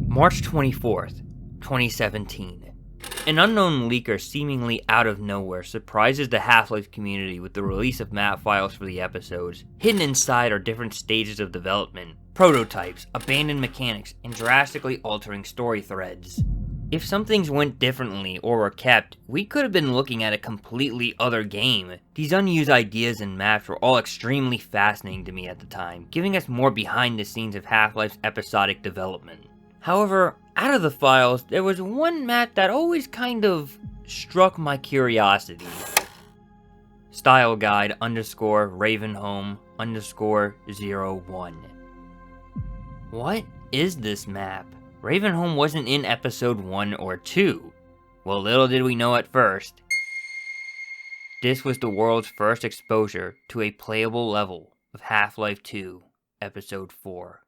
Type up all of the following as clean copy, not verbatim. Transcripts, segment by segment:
March 24th, 2017. An unknown leaker seemingly out of nowhere surprises the Half-Life community with the release of map files for the episodes. Hidden inside are different stages of development, prototypes, abandoned mechanics, and drastically altering story threads. If some things went differently or were kept, we could have been looking at a completely other game. These unused ideas and maps were all extremely fascinating to me at the time, giving us more behind the scenes of Half-Life's episodic development. However, out of the files, there was one map that always kind of struck my curiosity. Style Guide _Ravenholm_01. What is this map? Ravenholm wasn't in episode 1 or 2. Well, little did we know at first. This was the world's first exposure to a playable level of Half-Life 2, episode 4.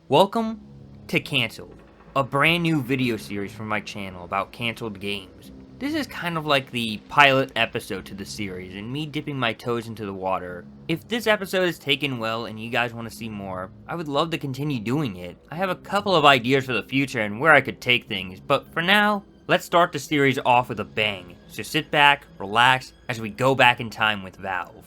Welcome to Cancelled, a brand new video series from my channel about cancelled games. This is kind of like the pilot episode to the series and me dipping my toes into the water. If this episode is taken well and you guys want to see more, I would love to continue doing it. I have a couple of ideas for the future and where I could take things, but for now, let's start the series off with a bang. So sit back, relax, as we go back in time with Valve.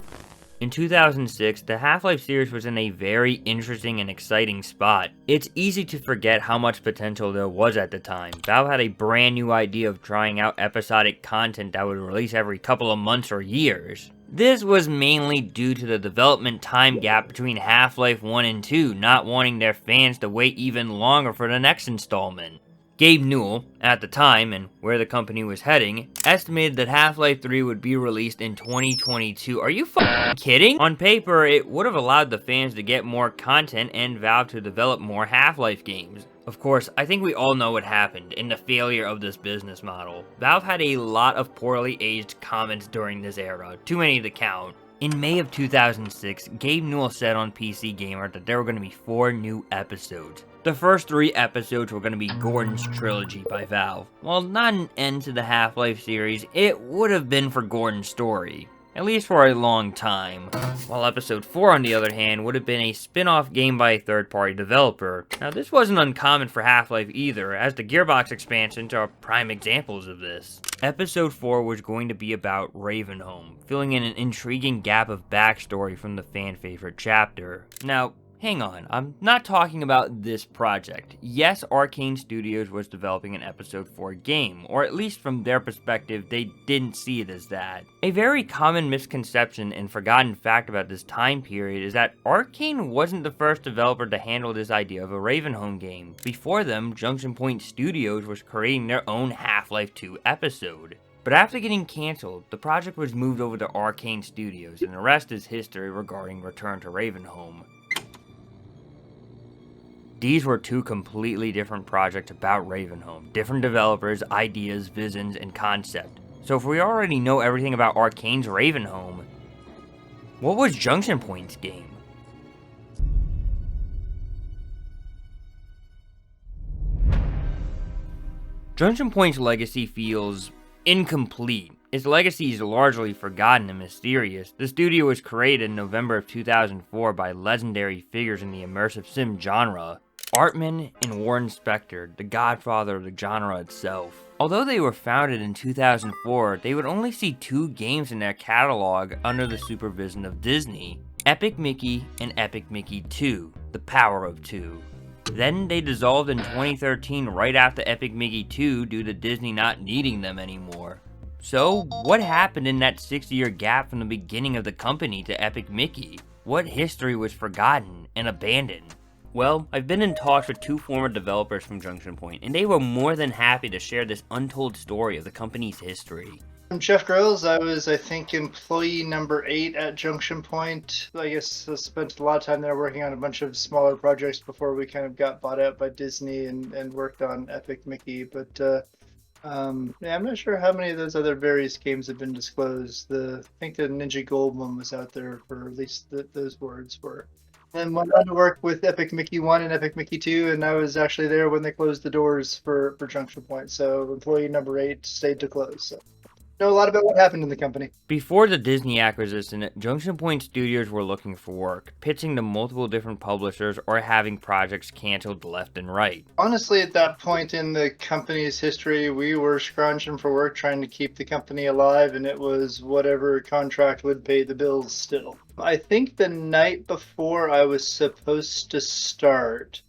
In 2006, the Half-Life series was in a very interesting and exciting spot. It's easy to forget how much potential there was at the time. Valve had a brand new idea of trying out episodic content that would release every couple of months or years. This was mainly due to the development time gap between Half-Life 1 and 2 not wanting their fans to wait even longer for the next installment. Gabe Newell, at the time, and where the company was heading, estimated that Half-Life 3 would be released in 2022. Are you f***ing kidding? On paper, it would have allowed the fans to get more content and Valve to develop more Half-Life games. Of course, I think we all know what happened in the failure of this business model. Valve had a lot of poorly aged comments during this era, too many to count. In May of 2006, Gabe Newell said on PC Gamer that there were going to be 4 new episodes. The first 3 episodes were going to be Gordon's trilogy by Valve. While not an end to the Half-Life series, it would have been for Gordon's story, at least for a long time. While episode 4, on the other hand, would have been a spin-off game by a third-party developer. Now, this wasn't uncommon for Half-Life either, as the Gearbox expansions are prime examples of this. Episode 4 was going to be about Ravenholm, filling in an intriguing gap of backstory from the fan-favorite chapter. Now, hang on, I'm not talking about this project. Yes, Arcane Studios was developing an episode 4 game, or at least from their perspective, they didn't see it as that. A very common misconception and forgotten fact about this time period is that Arcane wasn't the first developer to handle this idea of a Ravenholm game. Before them, Junction Studios was creating their own Half-Life 2 episode. But after getting cancelled, the project was moved over to Arcane Studios, and the rest is history regarding Return to Ravenholm. These were 2 completely different projects about Ravenholm, different developers, ideas, visions, and concept. So if we already know everything about Arcane's Ravenholm, what was Junction Point's game? Junction Point's legacy feels incomplete. Its legacy is largely forgotten and mysterious. The studio was created in November of 2004 by legendary figures in the immersive sim genre. Artman and Warren Spector, the godfather of the genre itself. Although they were founded in 2004, they would only see 2 games in their catalog under the supervision of Disney: Epic Mickey and Epic Mickey 2, The Power of 2. Then they dissolved in 2013 right after Epic Mickey 2 due to Disney not needing them anymore. So, what happened in that 6-year gap from the beginning of the company to Epic Mickey? What history was forgotten and abandoned? Well, I've been in talks with 2 former developers from Junction Point, and they were more than happy to share this untold story of the company's history. I'm Jeff Grills. I was, I think, employee number 8 at Junction Point. I guess I spent a lot of time there working on a bunch of smaller projects before we kind of got bought out by Disney and worked on Epic Mickey. But yeah, I'm not sure how many of those other various games have been disclosed. I think the Ninja Gold one was out there, for at least those words were. And went on to work with Epic Mickey 1 and Epic Mickey 2, and I was actually there when they closed the doors for Junction Point. So employee number 8 stayed to close. So. Know a lot about what happened in the company. Before the Disney acquisition, Junction Point Studios were looking for work, pitching to multiple different publishers or having projects canceled left and right. Honestly, at that point in the company's history, we were scrounging for work, trying to keep the company alive, and it was whatever contract would pay the bills still. I think the night before I was supposed to start,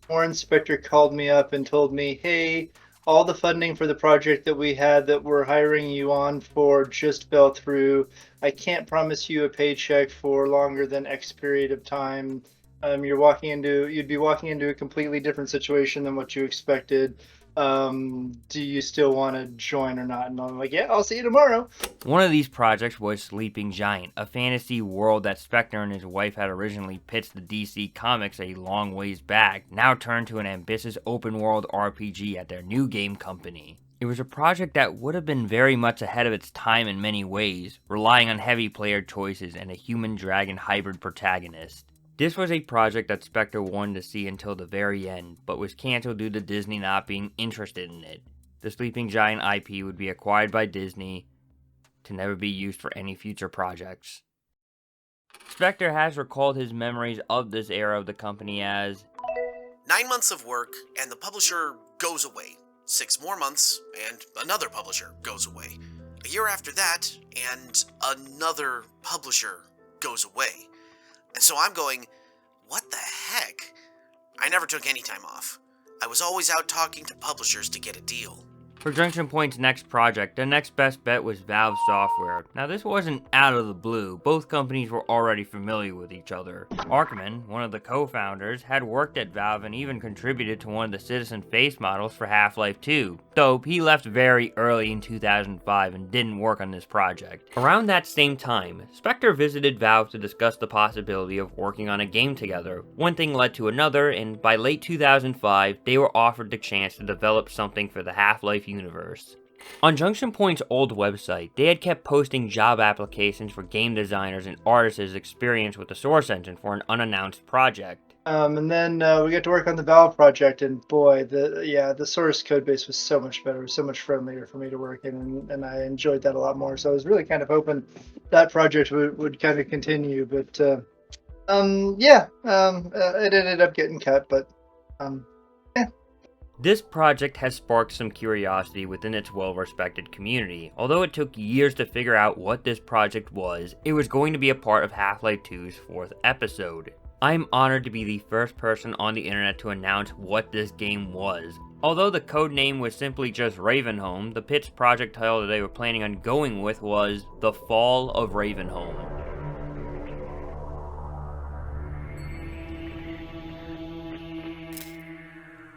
Warren Spector called me up and told me, hey, all the funding for the project that we had that we're hiring you on for just fell through. I can't promise you a paycheck for longer than X period of time. You'd be walking into a completely different situation than what you expected. Do you still want to join or not? And I'm like, yeah, I'll see you tomorrow. One of these projects was Sleeping Giant, a fantasy world that Spector and his wife had originally pitched to DC Comics a long ways back, now turned to an ambitious open-world RPG at their new game company. It was a project that would have been very much ahead of its time in many ways, relying on heavy player choices and a human-dragon hybrid protagonist. This was a project that Spector wanted to see until the very end, but was cancelled due to Disney not being interested in it. The Sleeping Giant IP would be acquired by Disney to never be used for any future projects. Spector has recalled his memories of this era of the company as 9 months of work, and the publisher goes away. 6 more months, and another publisher goes away. A year after that, and another publisher goes away. And so I'm going, what the heck? I never took any time off. I was always out talking to publishers to get a deal. For Junction Point's next project, their next best bet was Valve Software. Now this wasn't out of the blue, both companies were already familiar with each other. Arkman, one of the co-founders, had worked at Valve and even contributed to one of the Citizen face models for Half-Life 2, though he left very early in 2005 and didn't work on this project. Around that same time, Spector visited Valve to discuss the possibility of working on a game together. One thing led to another, and by late 2005, they were offered the chance to develop something for the Half-Life universe. On Junction Point's old website, they had kept posting job applications for game designers and artists' experience with the Source engine for an unannounced project. And then we got to work on the Valve project, and boy, the Source code base was so much better, so much friendlier for me to work in, and I enjoyed that a lot more. So I was really kind of hoping that project would kind of continue, but it ended up getting cut, but This project has sparked some curiosity within its well-respected community. Although it took years to figure out what this project was, it was going to be a part of Half-Life 2's 4th episode. I am honored to be the first person on the internet to announce what this game was. Although the code name was simply just Ravenholm, the pitched project title that they were planning on going with was The Fall of Ravenholm.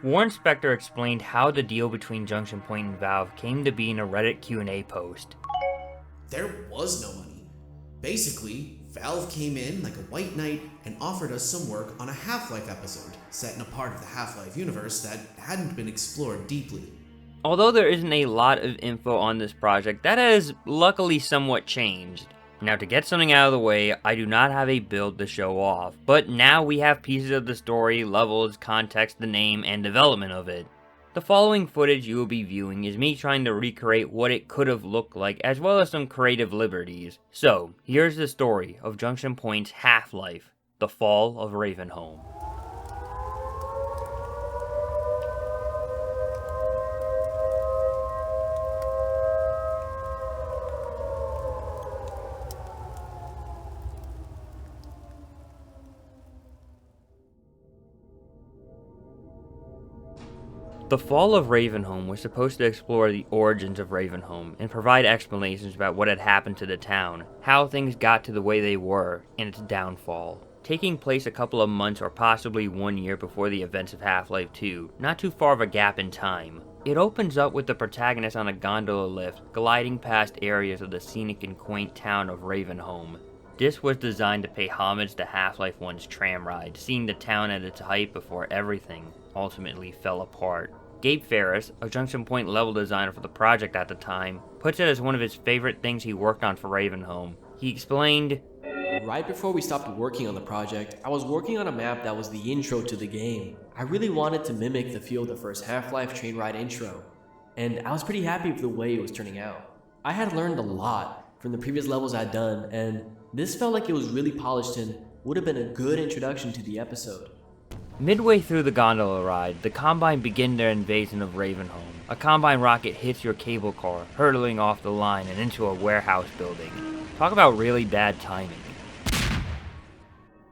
Warren Spector explained how the deal between Junction Point and Valve came to be in a Reddit Q&A post. There was no money. Basically, Valve came in like a white knight and offered us some work on a Half-Life episode, set in a part of the Half-Life universe that hadn't been explored deeply. Although there isn't a lot of info on this project, that has luckily somewhat changed. Now, to get something out of the way, I do not have a build to show off, but now we have pieces of the story, levels, context, the name, and development of it. The following footage you will be viewing is me trying to recreate what it could have looked like, as well as some creative liberties. So, here's the story of Junction Point's Half-Life, The Fall of Ravenholm. The Fall of Ravenholm was supposed to explore the origins of Ravenholm and provide explanations about what had happened to the town, how things got to the way they were, and its downfall. Taking place a couple of months or possibly 1 year before the events of Half-Life 2, not too far of a gap in time. It opens up with the protagonist on a gondola lift, gliding past areas of the scenic and quaint town of Ravenholm. This was designed to pay homage to Half-Life 1's tram ride, seeing the town at its height before everything ultimately fell apart. Gabe Farris, a Junction Point level designer for the project at the time, puts it as one of his favorite things he worked on for Ravenholm. He explained, "Right before we stopped working on the project, I was working on a map that was the intro to the game. I really wanted to mimic the feel of the first Half-Life train ride intro, and I was pretty happy with the way it was turning out. I had learned a lot from the previous levels I'd done, and this felt like it was really polished and would have been a good introduction to the episode. Midway through the gondola ride, the Combine begin their invasion of Ravenholm. A Combine rocket hits your cable car, hurtling off the line and into a warehouse building. Talk about really bad timing.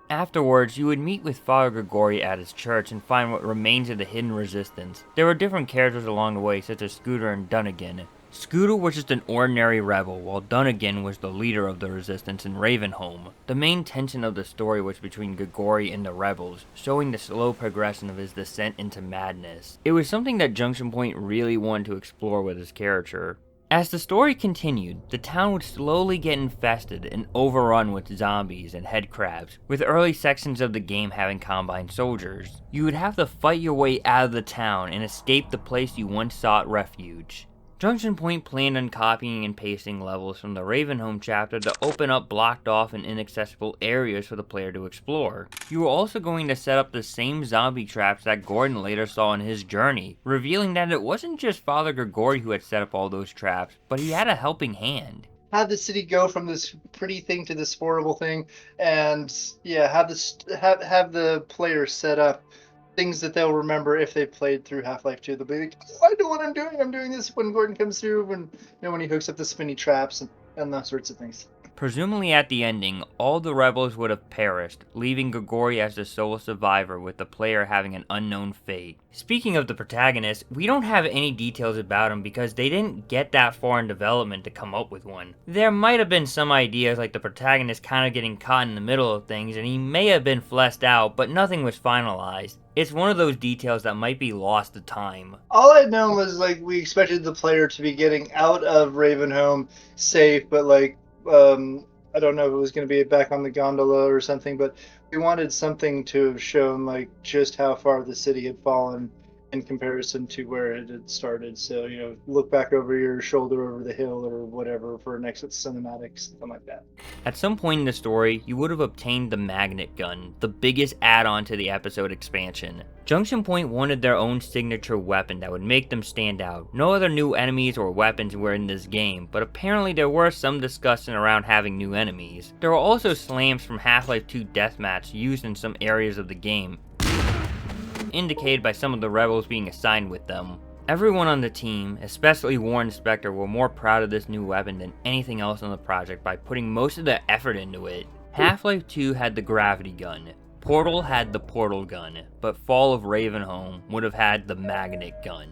Afterwards, you would meet with Father Grigori at his church and find what remains of the hidden resistance. There were different characters along the way, such as Scooter and Dunnigan. Scooter was just an ordinary rebel, while Dunnigan was the leader of the resistance in Ravenholm. The main tension of the story was between Grigori and the rebels, showing the slow progression of his descent into madness. It was something that Junction Point really wanted to explore with his character. As the story continued, the town would slowly get infested and overrun with zombies and headcrabs, with early sections of the game having Combine soldiers. You would have to fight your way out of the town and escape the place you once sought refuge. Junction Point planned on copying and pasting levels from the Ravenholm chapter to open up blocked off and inaccessible areas for the player to explore. You were also going to set up the same zombie traps that Gordon later saw on his journey, revealing that it wasn't just Father Grigori who had set up all those traps, but he had a helping hand. Have the city go from this pretty thing to this horrible thing, and yeah, have the player set up things that they'll remember if they played through Half-Life 2. They'll be like, oh, I know what I'm doing. I'm doing this when Gordon comes through, when when he hooks up the spinny traps and those sorts of things. Presumably at the ending, all the rebels would have perished, leaving Grigori as the sole survivor with the player having an unknown fate. Speaking of the protagonist, we don't have any details about him because they didn't get that far in development to come up with one. There might have been some ideas like the protagonist kind of getting caught in the middle of things and he may have been fleshed out, but nothing was finalized. It's one of those details that might be lost to time. All I'd known was we expected the player to be getting out of Ravenholm safe, but I don't know if it was going to be back on the gondola or something, but we wanted something to have shown just how far the city had fallen in comparison to where it had started. So, look back over your shoulder over the hill or whatever for an exit cinematic, something like that. At some point in the story, you would have obtained the magnet gun, the biggest add-on to the episode expansion. Junction Point wanted their own signature weapon that would make them stand out. No other new enemies or weapons were in this game, but apparently there were some discussion around having new enemies. There were also slams from Half-Life 2 Deathmatch used in some areas of the game, indicated by some of the rebels being assigned with them. Everyone on the team, especially Warren and Spector, were more proud of this new weapon than anything else on the project by putting most of their effort into it. Half-Life 2 had the gravity gun, Portal had the portal gun, but Fall of Ravenholm would have had the magnet gun.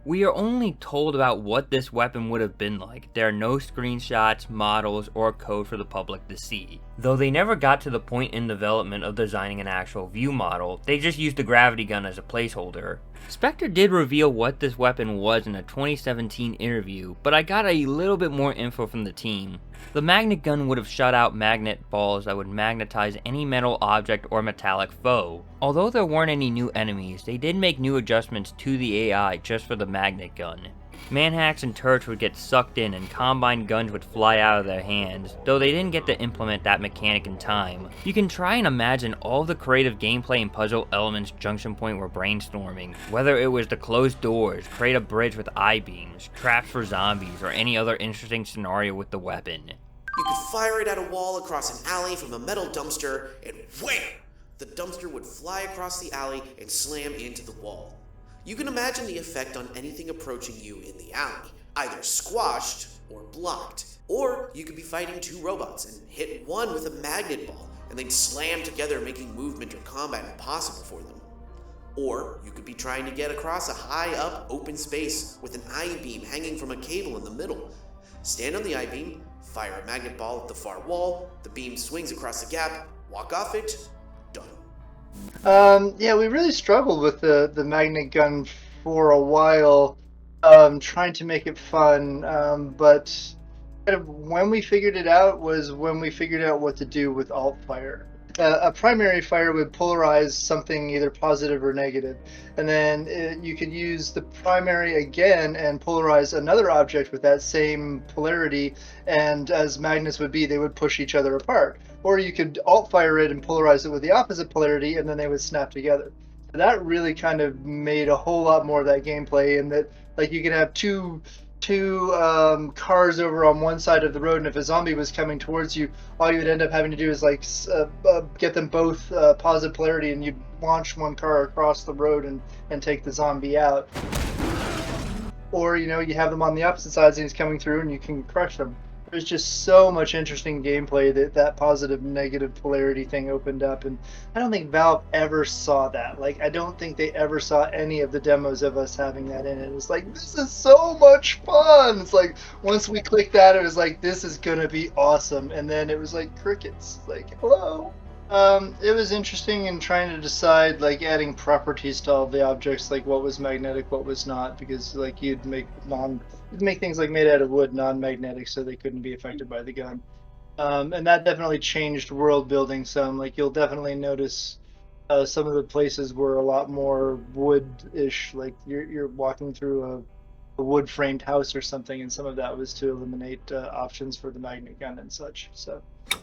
We are only told about what this weapon would have been like. There are no screenshots, models, or code for the public to see. Though they never got to the point in development of designing an actual view model, they just used the gravity gun as a placeholder. Spector did reveal what this weapon was in a 2017 interview, but I got a little bit more info from the team. The magnet gun would have shot out magnet balls that would magnetize any metal object or metallic foe. Although there weren't any new enemies, they did make new adjustments to the AI just for the magnet gun. Manhacks and turrets would get sucked in and Combine guns would fly out of their hands, though they didn't get to implement that mechanic in time. You can try and imagine all the creative gameplay and puzzle elements Junction Point were brainstorming, whether it was to close doors, create a bridge with I-beams, traps for zombies, or any other interesting scenario with the weapon. You could fire it at a wall across an alley from a metal dumpster, and wham! The dumpster would fly across the alley and slam into the wall. You can imagine the effect on anything approaching you in the alley, either squashed or blocked. Or you could be fighting two robots and hit one with a magnet ball, and they'd slam together, making movement or combat impossible for them. Or you could be trying to get across a high-up open space with an I-beam hanging from a cable in the middle. Stand on the I-beam, fire a magnet ball at the far wall, the beam swings across the gap, walk off it, done. Yeah, we really struggled with the magnet gun for a while, trying to make it fun, but kind of when we figured it out was when we figured out what to do with alt fire. A primary fire would polarize something either positive or negative, and then you could use the primary again and polarize another object with that same polarity, and as magnets would be, they would push each other apart. Or you could alt fire it and polarize it with the opposite polarity, and then they would snap together. So that really kind of made a whole lot more of that gameplay, and that you could have two two cars over on one side of the road, and if a zombie was coming towards you, all you would end up having to do is like get them both positive polarity, and you'd launch one car across the road and take the zombie out. Or, you know, you have them on the opposite sides and he's coming through and you can crush them. There's just so much interesting gameplay that positive negative polarity thing opened up, and I don't think Valve ever saw that. Like, I don't think they ever saw any of the demos of us having that in it. It's like, this is so much fun. It's like, once we clicked that, it was like, this is gonna be awesome, and then it was like crickets. Like, hello. It was interesting in trying to decide, like, adding properties to all the objects, like what was magnetic, what was not, because like you'd make things like made out of wood non-magnetic, so they couldn't be affected by the gun. And that definitely changed world building some. Like, you'll definitely notice some of the places were a lot more wood-ish. Like you're walking through a wood-framed house or something, and some of that was to eliminate options for the magnet gun and such. So.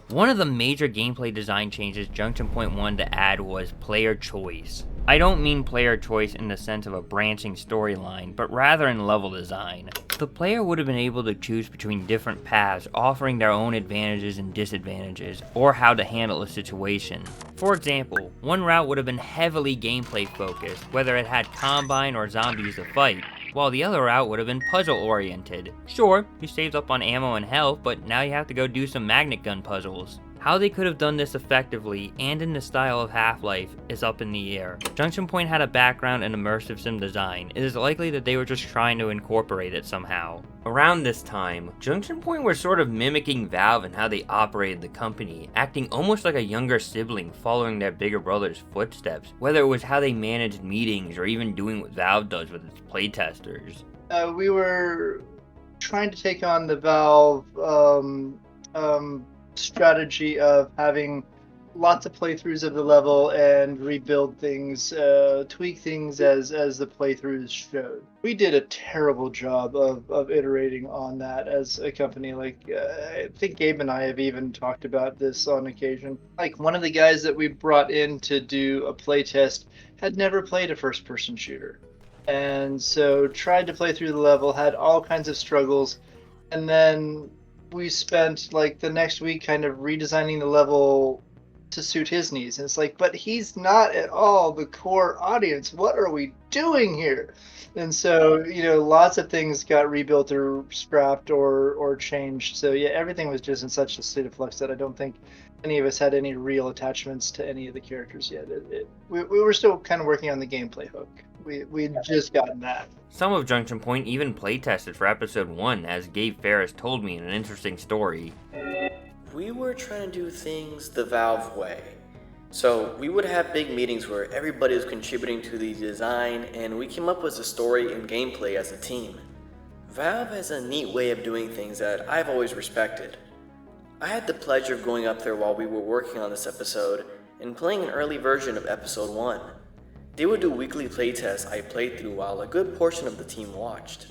One of the major gameplay design changes Junction Point wanted to add was player choice. I don't mean player choice in the sense of a branching storyline, but rather in level design. The player would have been able to choose between different paths, offering their own advantages and disadvantages, or how to handle a situation. For example, one route would have been heavily gameplay focused, whether it had Combine or zombies to fight, while the other route would have been puzzle oriented. Sure, you saved up on ammo and health, but now you have to go do some magnet gun puzzles. How they could have done this effectively and in the style of Half-Life is up in the air. Junction Point had a background in immersive sim design. It is likely that they were just trying to incorporate it somehow. Around this time, Junction Point were sort of mimicking Valve and how they operated the company, acting almost like a younger sibling following their bigger brother's footsteps, whether it was how they managed meetings or even doing what Valve does with its playtesters. We were trying to take on the Valve strategy of having lots of playthroughs of the level and rebuild things, tweak things as the playthroughs showed. We did a terrible job of iterating on that as a company. Like, I think Gabe and I have even talked about this on occasion. Like, one of the guys that we brought in to do a playtest had never played a first-person shooter, and so tried to play through the level, had all kinds of struggles, and then we spent like the next week kind of redesigning the level to suit his needs. And it's like, but he's not at all the core audience. What are we doing here? And so, you know, lots of things got rebuilt or scrapped or changed. So yeah, everything was just in such a state of flux that I don't think any of us had any real attachments to any of the characters yet. We were still kind of working on the gameplay hook. We'd just gotten that. Some of Junction Point even playtested for episode 1, as Gabe Farris told me in an interesting story. We were trying to do things the Valve way. So we would have big meetings where everybody was contributing to the design, and we came up with a story and gameplay as a team. Valve has a neat way of doing things that I've always respected. I had the pleasure of going up there while we were working on this episode and playing an early version of episode 1. They would do weekly playtests I played through while a good portion of the team watched.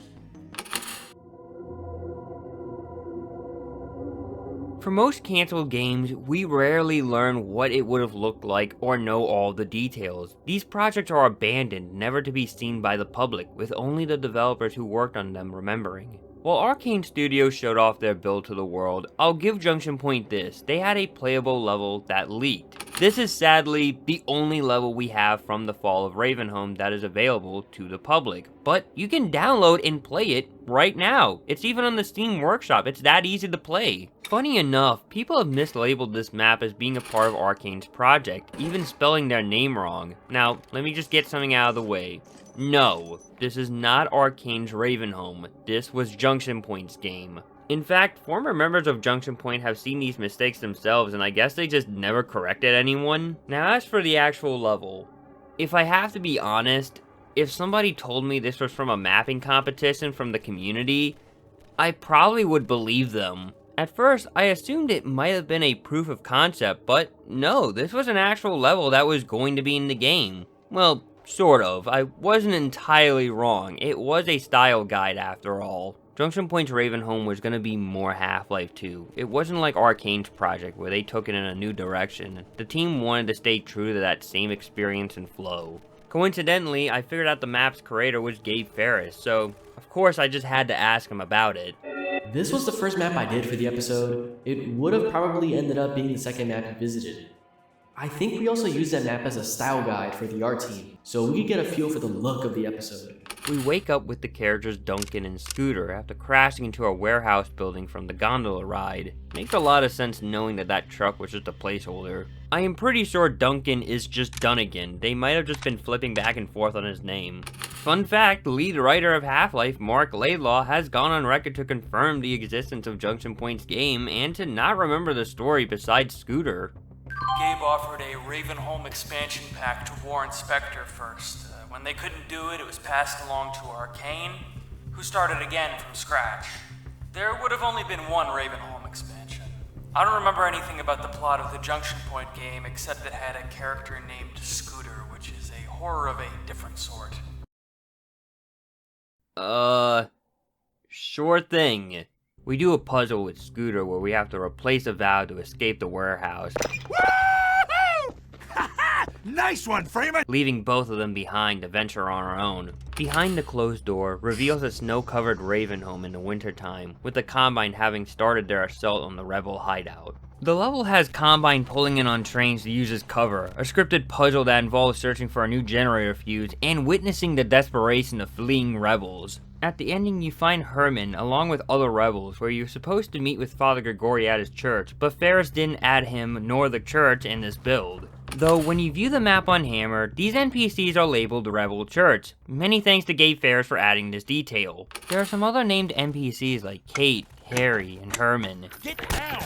For most canceled games, we rarely learn what it would have looked like or know all the details. These projects are abandoned, never to be seen by the public, with only the developers who worked on them remembering. While Arcane Studios showed off their build to the world, I'll give Junction Point this: they had a playable level that leaked. This is sadly the only level we have from the Fall of Ravenholm that is available to the public, but you can download and play it right now. It's even on the Steam Workshop, it's that easy to play. Funny enough, people have mislabeled this map as being a part of Arcane's project, even spelling their name wrong. Now, let me just get something out of the way. No, this is not Arcane's Ravenholm. This was Junction Point's game. In fact, former members of Junction Point have seen these mistakes themselves, and I guess they just never corrected anyone. Now, as for the actual level, if I have to be honest, if somebody told me this was from a mapping competition from the community, I probably would believe them. At first, I assumed it might have been a proof of concept, but no, this was an actual level that was going to be in the game. Well, sort of. I wasn't entirely wrong. It was a style guide after all. Junction Point's Ravenholm was going to be more Half-Life 2. It wasn't like Arcane's project where they took it in a new direction. The team wanted to stay true to that same experience and flow. Coincidentally, I figured out the map's creator was Gabe Farris, so of course I just had to ask him about it. This was the first map I did for the episode. It would have probably ended up being the second map you visited. I think we also used that map as a style guide for the art team, so we could get a feel for the look of the episode. We wake up with the characters Duncan and Scooter after crashing into a warehouse building from the gondola ride. Makes a lot of sense knowing that that truck was just a placeholder. I am pretty sure Duncan is just Dunnigan. They might have just been flipping back and forth on his name. Fun fact, lead writer of Half-Life, Marc Laidlaw, has gone on record to confirm the existence of Junction Point's game and to not remember the story besides Scooter. Gabe offered a Ravenholm expansion pack to warrant Spector first. When they couldn't do it, it was passed along to Arcane, who started again from scratch. There would have only been one Ravenholm expansion. I don't remember anything about the plot of the Junction Point game except it had a character named Scooter, which is a horror of a different sort. Sure thing. We do a puzzle with Scooter where we have to replace a valve to escape the warehouse. Nice one, Freeman! Leaving both of them behind to venture on our own. Behind the closed door reveals a snow-covered Ravenholm in the wintertime, with the Combine having started their assault on the rebel hideout. The level has Combine pulling in on trains to use as cover, a scripted puzzle that involves searching for a new generator fuse, and witnessing the desperation of fleeing rebels. At the ending, you find Herman, along with other rebels, where you're supposed to meet with Father Grigori at his church, but Farris didn't add him nor the church in this build. Though, when you view the map on Hammer, these NPCs are labeled Rebel Church. Many thanks to Gabe Farris for adding this detail. There are some other named NPCs like Kate, Harry, and Herman. Get down!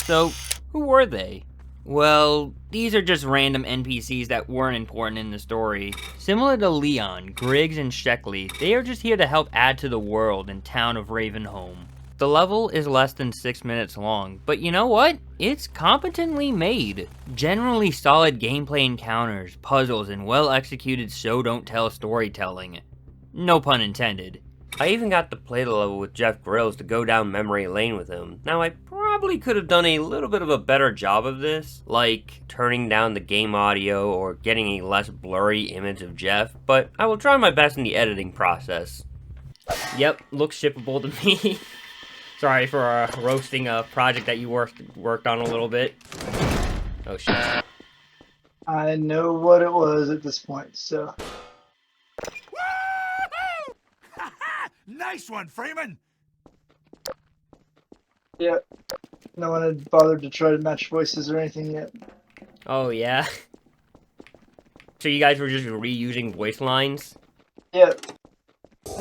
So, who were they? Well, these are just random NPCs that weren't important in the story. Similar to Leon, Griggs, and Sheckley, they are just here to help add to the world and town of Ravenholm. The level is less than 6 minutes long, but you know what? It's competently made. Generally solid gameplay encounters, puzzles, and well-executed show-don't-tell storytelling. No pun intended. I even got to play the level with Jeff Grills to go down memory lane with him. Now, I probably could have done a little bit of a better job of this, like turning down the game audio or getting a less blurry image of Jeff, but I will try my best in the editing process. Yep, looks shippable to me. Sorry for roasting a project that you worked on a little bit. Oh shit. I know what it was at this point, so. Nice one, Freeman! Yeah. No one had bothered to try to match voices or anything yet. Oh yeah. So you guys were just reusing voice lines? Yeah.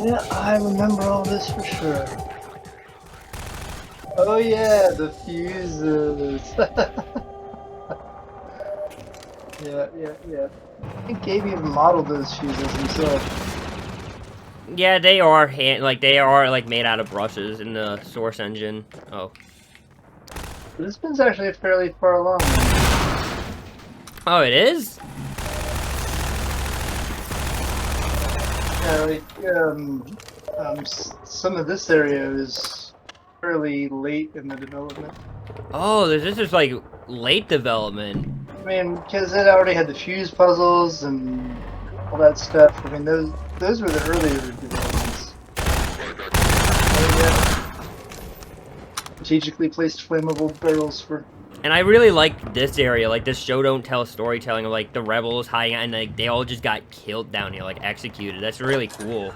Yeah, I remember all this for sure. Oh yeah, the fuses. Yeah. I think Gabe even modeled those fuses himself. Yeah, they are made out of brushes in the Source engine. Oh. This one's actually fairly far along. Oh, it is? Yeah, some of this area is fairly late in the development. Oh, this is like late development. I mean, because it already had the fuse puzzles and all that stuff. I mean, those were the earlier developments. Strategically placed flammable barrels for. And I really like this area, like this show don't tell storytelling of like the rebels hiding out and like they all just got killed down here, like executed. That's really cool.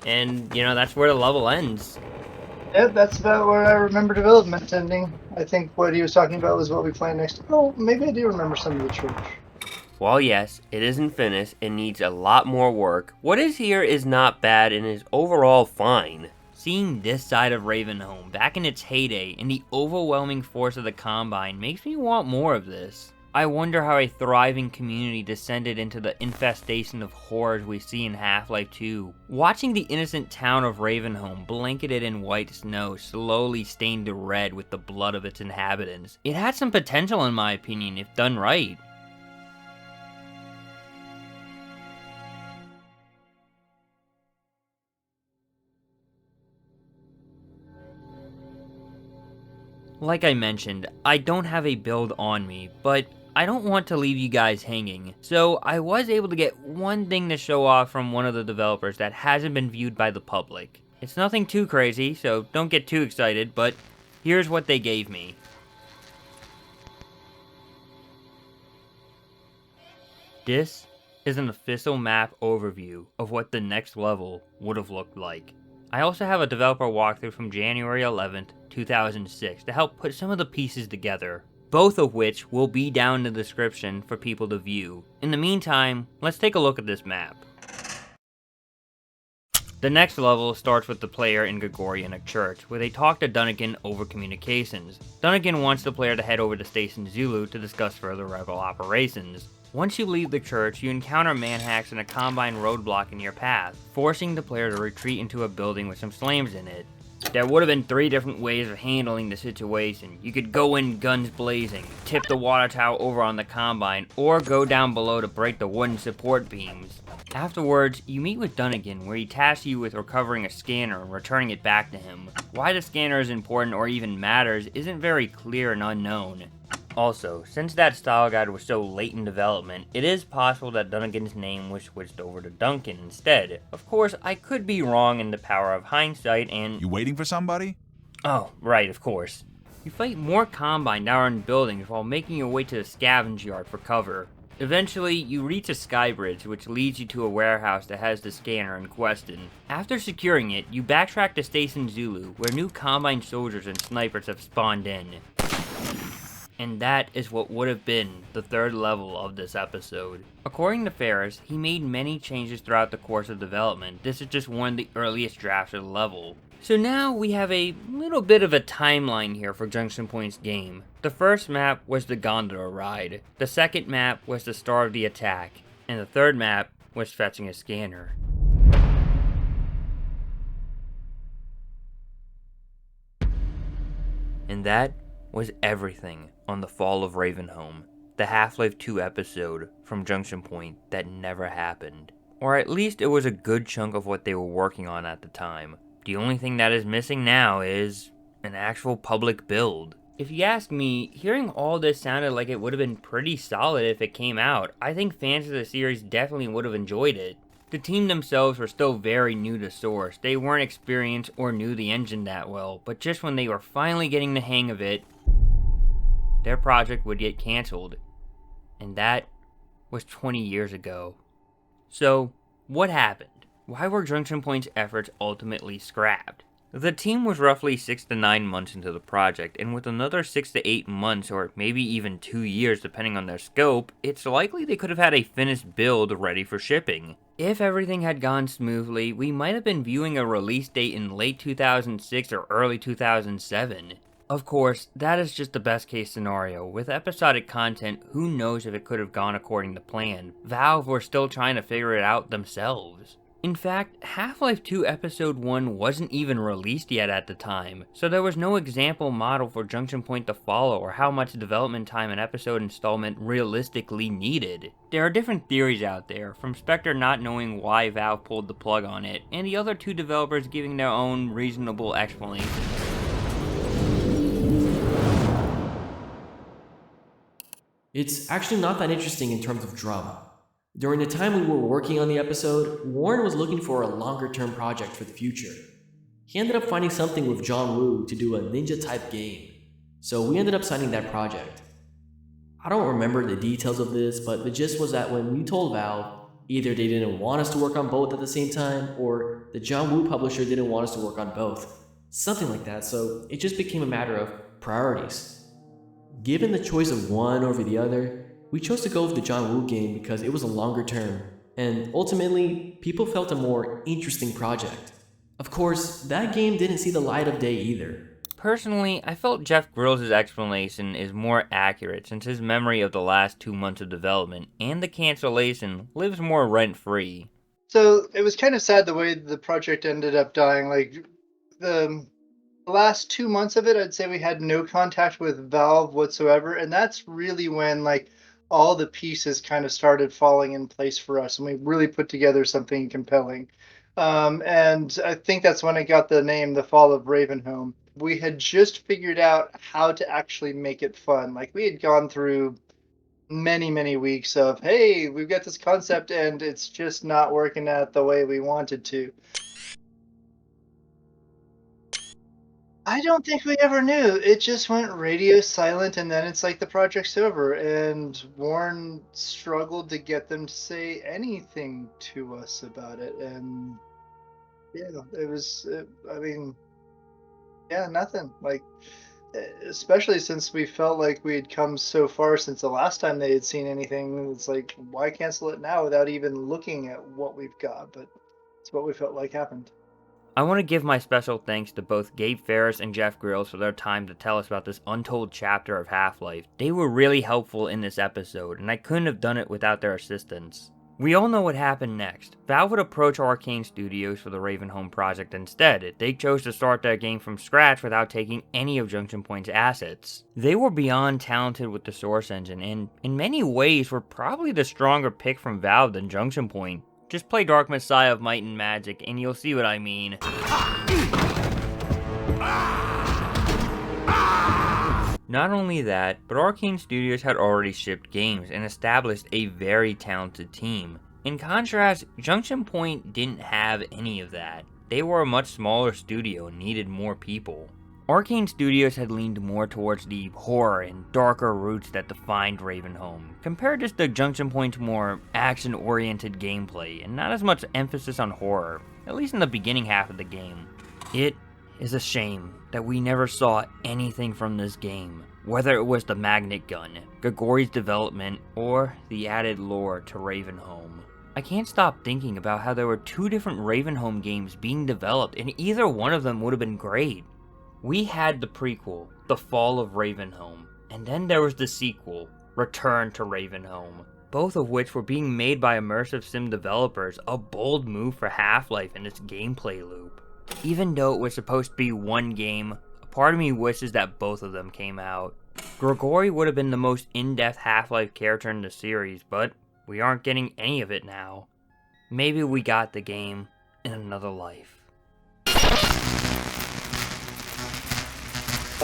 And you know, that's where the level ends. Yeah, that's about where I remember development ending. I think what he was talking about was what we planned next. Oh, maybe I do remember some of the church. While yes, it isn't finished, it needs a lot more work. What is here is not bad and is overall fine. Seeing this side of Ravenholm back in its heyday and the overwhelming force of the Combine makes me want more of this. I wonder how a thriving community descended into the infestation of horrors we see in Half-Life 2. Watching the innocent town of Ravenholm, blanketed in white snow, slowly stained to red with the blood of its inhabitants. It had some potential in my opinion if done right. Like I mentioned, I don't have a build on me, but I don't want to leave you guys hanging, so I was able to get one thing to show off from one of the developers that hasn't been viewed by the public. It's nothing too crazy, so don't get too excited, but here's what they gave me. This is an official map overview of what the next level would have looked like. I also have a developer walkthrough from January 11th, 2006 to help put some of the pieces together, both of which will be down in the description for people to view. In the meantime, let's take a look at this map. The next level starts with the player in Gregorian Church, where they talk to Dunnigan over communications. Dunnigan wants the player to head over to Station Zulu to discuss further rebel operations. Once you leave the church, you encounter manhacks and a combine roadblock in your path, forcing the player to retreat into a building with some slams in it. There would have been 3 different ways of handling the situation. You could go in guns blazing, tip the water tower over on the combine, or go down below to break the wooden support beams. Afterwards, you meet with Dunnigan, where he tasks you with recovering a scanner and returning it back to him. Why the scanner is important or even matters isn't very clear and unknown. Also, since that style guide was so late in development, it is possible that Dunnigan's name was switched over to Duncan instead. Of course, I could be wrong in the power of hindsight and... You waiting for somebody? Oh, right, of course. You fight more Combine down in buildings while making your way to the scavenge yard for cover. Eventually, you reach a sky bridge which leads you to a warehouse that has the scanner in question. After securing it, you backtrack to Station Zulu, where new Combine soldiers and snipers have spawned in. And that is what would have been the 3rd level of this episode. According to Farris, he made many changes throughout the course of development. This is just one of the earliest drafts of the level. So now we have a little bit of a timeline here for Junction Point's game. The first map was the gondola ride, the second map was the start of the attack, and the third map was fetching a scanner. And that was everything on the Fall of Ravenholm, the Half-Life 2 episode from Junction Point that never happened. Or at least it was a good chunk of what they were working on at the time. The only thing that is missing now is an actual public build. If you ask me, hearing all this sounded like it would have been pretty solid if it came out. I think fans of the series definitely would have enjoyed it. The team themselves were still very new to Source. They weren't experienced or knew the engine that well, but just when they were finally getting the hang of it, their project would get cancelled. And that was 20 years ago. So, what happened? Why were Junction Point's efforts ultimately scrapped? The team was roughly 6 to 9 months into the project, and with another 6 to 8 months, or maybe even 2 years depending on their scope, it's likely they could have had a finished build ready for shipping. If everything had gone smoothly, we might have been viewing a release date in late 2006 or early 2007. Of course, that is just the best case scenario. With episodic content, who knows if it could have gone according to plan. Valve were still trying to figure it out themselves. In fact, Half-Life 2 Episode 1 wasn't even released yet at the time, so there was no example model for Junction Point to follow or how much development time an episode installment realistically needed. There are different theories out there, from Spector not knowing why Valve pulled the plug on it, and the other 2 developers giving their own reasonable explanations. It's actually not that interesting in terms of drama. During the time we were working on the episode, Warren was looking for a longer-term project for the future. He ended up finding something with John Woo to do a ninja-type game, so we ended up signing that project. I don't remember the details of this, but the gist was that when we told Valve, either they didn't want us to work on both at the same time, or the John Woo publisher didn't want us to work on both. Something like that, so it just became a matter of priorities. Given the choice of one over the other, we chose to go with the John Woo game because it was a longer term, and ultimately, people felt a more interesting project. Of course, that game didn't see the light of day either. Personally, I felt Jeff Grills' explanation is more accurate since his memory of the last 2 months of development and the cancellation lives more rent-free. So it was kind of sad the way the project ended up dying. Like, the last 2 months of it, I'd say we had no contact with Valve whatsoever, and that's really when, like, all the pieces kind of started falling in place for us, and we really put together something compelling. And I think that's when I got the name The Fall of Ravenholm. We had just figured out how to actually make it fun. Like, we had gone through many, many weeks of, hey, we've got this concept and it's just not working out the way we wanted to. I don't think we ever knew. It just went radio silent, and then it's like the project's over. And Warren struggled to get them to say anything to us about it. And yeah, it was, I mean, yeah, nothing. Like, especially since we felt like we had come so far since the last time they had seen anything. It's like, why cancel it now without even looking at what we've got? But it's what we felt like happened. I want to give my special thanks to both Gabe Farris and Jeff Grills for their time to tell us about this untold chapter of Half-Life. They were really helpful in this episode, and I couldn't have done it without their assistance. We all know what happened next. Valve would approach Arcane Studios for the Ravenholm project instead. They chose to start their game from scratch without taking any of Junction Point's assets. They were beyond talented with the Source engine, and in many ways were probably the stronger pick from Valve than Junction Point. Just play Dark Messiah of Might and Magic, and you'll see what I mean. Not only that, but Arcane Studios had already shipped games and established a very talented team. In contrast, Junction Point didn't have any of that. They were a much smaller studio and needed more people. Arcane Studios had leaned more towards the horror and darker roots that defined Ravenholm, compared just to Junction Point's more action-oriented gameplay, and not as much emphasis on horror, at least in the beginning half of the game. It is a shame that we never saw anything from this game, whether it was the magnet gun, Grigori's development, or the added lore to Ravenholm. I can't stop thinking about how there were two different Ravenholm games being developed, and either one of them would have been great. We had the prequel, The Fall of Ravenholm, and then there was the sequel, Return to Ravenholm, both of which were being made by immersive sim developers, a bold move for Half-Life in its gameplay loop. Even though it was supposed to be one game, a part of me wishes that both of them came out. Grigori would have been the most in-depth Half-Life character in the series, but we aren't getting any of it now. Maybe we got the game in another life.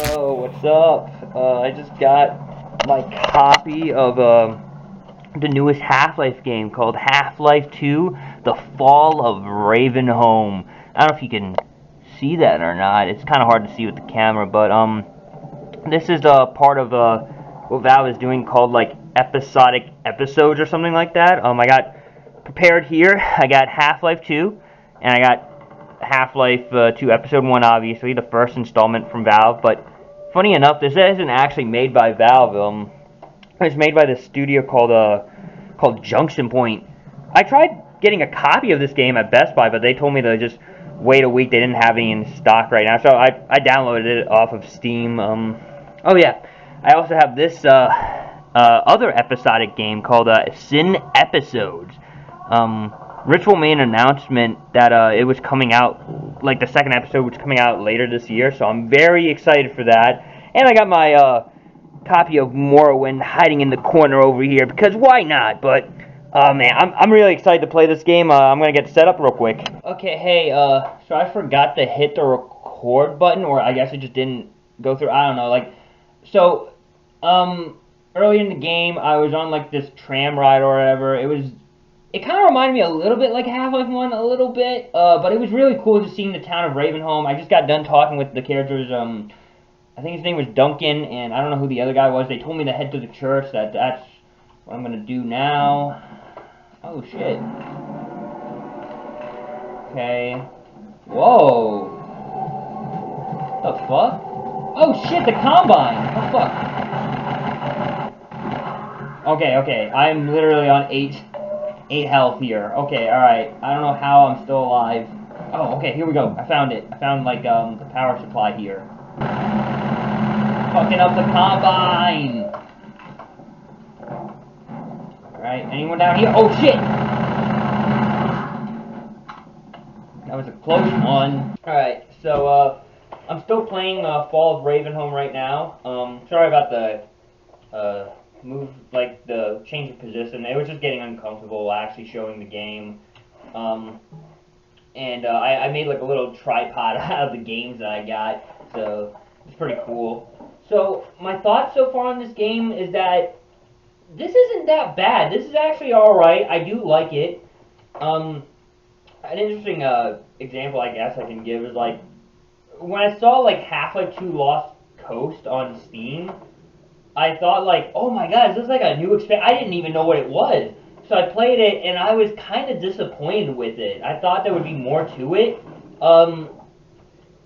Oh, what's up? I just got my copy of the newest Half-Life game called Half-Life 2, The Fall of Ravenholm. I don't know if you can see that or not. It's kind of hard to see with the camera, but this is part of what Valve is doing called like episodic episodes or something like that. I got prepared here. I got Half-Life 2, and I got Half-Life 2 Episode 1, obviously, the first installment from Valve, but funny enough, this isn't actually made by Valve. It's made by this studio called Junction Point. I tried getting a copy of this game at Best Buy, but they told me to just wait a week. They didn't have any in stock right now, so I downloaded it off of Steam. Oh yeah, I also have this other episodic game called Sin Episodes. Ritual made an announcement that it was coming out, like the second episode was coming out later this year, so I'm very excited for that. And I got my copy of Morrowind hiding in the corner over here, because why not? But, man, I'm really excited to play this game. I'm going to get set up real quick. Okay, hey, so I forgot to hit the record button, or I guess it just didn't go through, I don't know, like, so, early in the game, I was on, like, this tram ride or whatever. It kind of reminded me a little bit like Half-Life 1, a little bit, but it was really cool just seeing the town of Ravenholm. I just got done talking with the characters, I think his name was Duncan, and I don't know who the other guy was. They told me to head to the church, that's what I'm going to do now. Oh, shit. Okay. Whoa. What the fuck? Oh, shit, the Combine! What the fuck? Okay, I'm literally on 8 health here. Okay, alright. I don't know how I'm still alive. Oh, okay, here we go. I found it. I found, like, the power supply here. Fucking up the Combine! Alright, anyone down here? Oh, shit! That was a close one. Alright, so, I'm still playing, Fall of Ravenholm right now. Sorry about the, move, like, the change of position. It was just getting uncomfortable actually showing the game. And I made, like, a little tripod out of the games that I got, so it's pretty cool. So, my thoughts so far on this game is that this isn't that bad. This is actually alright. I do like it. An interesting example I guess I can give is like when I saw like Half-Life 2 Lost Coast on Steam, I thought like, oh my god, is this like a new expansion? I didn't even know what it was. So I played it and I was kind of disappointed with it. I thought there would be more to it.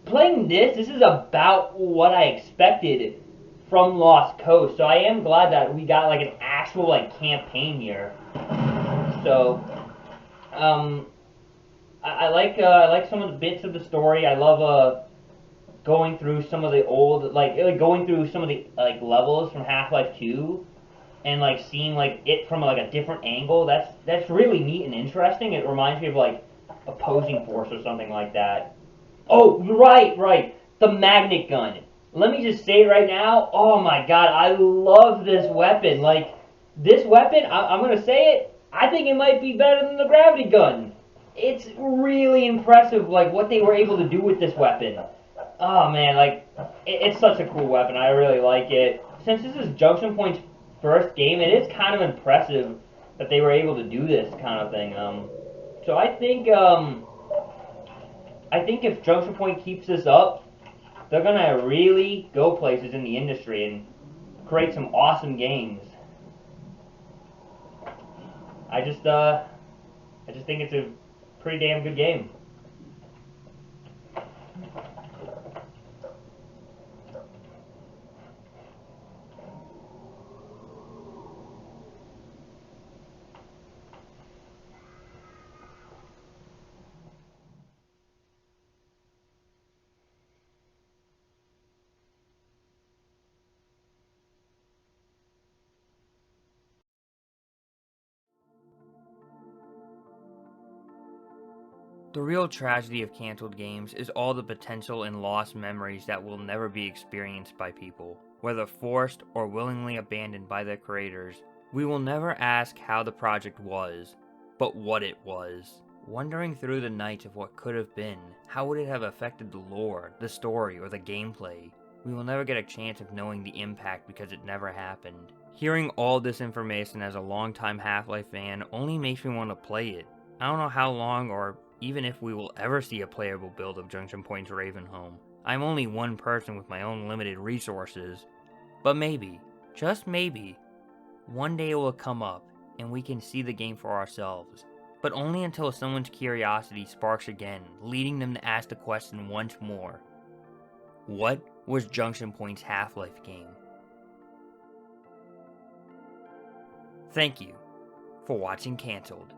Playing this is about what I expected from Lost Coast. So I am glad that we got like an actual like campaign here. So, I like some of the bits of the story. I love going through some of the old like going through some of the like levels from Half-Life 2 and like seeing like it from like a different angle. That's really neat and interesting. It reminds me of like Opposing Force or something like that. Oh, right. The magnet gun. Let me just say right now, oh my god, I love this weapon. Like, this weapon, I'm gonna say it, I think it might be better than the gravity gun. It's really impressive, like, what they were able to do with this weapon. Oh man, like, it's such a cool weapon. I really like it. Since this is Junction Point's first game, it is kind of impressive that they were able to do this kind of thing. So I think if Junction Point keeps this up, they're gonna really go places in the industry and create some awesome games. I just think it's a pretty damn good game. The real tragedy of canceled games is all the potential and lost memories that will never be experienced by people, whether forced or willingly abandoned by their creators. We will never ask how the project was, but what it was. Wandering through the night of what could have been, how would it have affected the lore, the story, or the gameplay? We will never get a chance of knowing the impact because it never happened. Hearing all this information as a longtime Half-Life fan only makes me want to play it. I don't know how long or even if we will ever see a playable build of Junction Point's Ravenholm. I'm only one person with my own limited resources. But maybe, just maybe, one day it will come up and we can see the game for ourselves. But only until someone's curiosity sparks again, leading them to ask the question once more. What was Junction Point's Half-Life game? Thank you for watching Cancelled.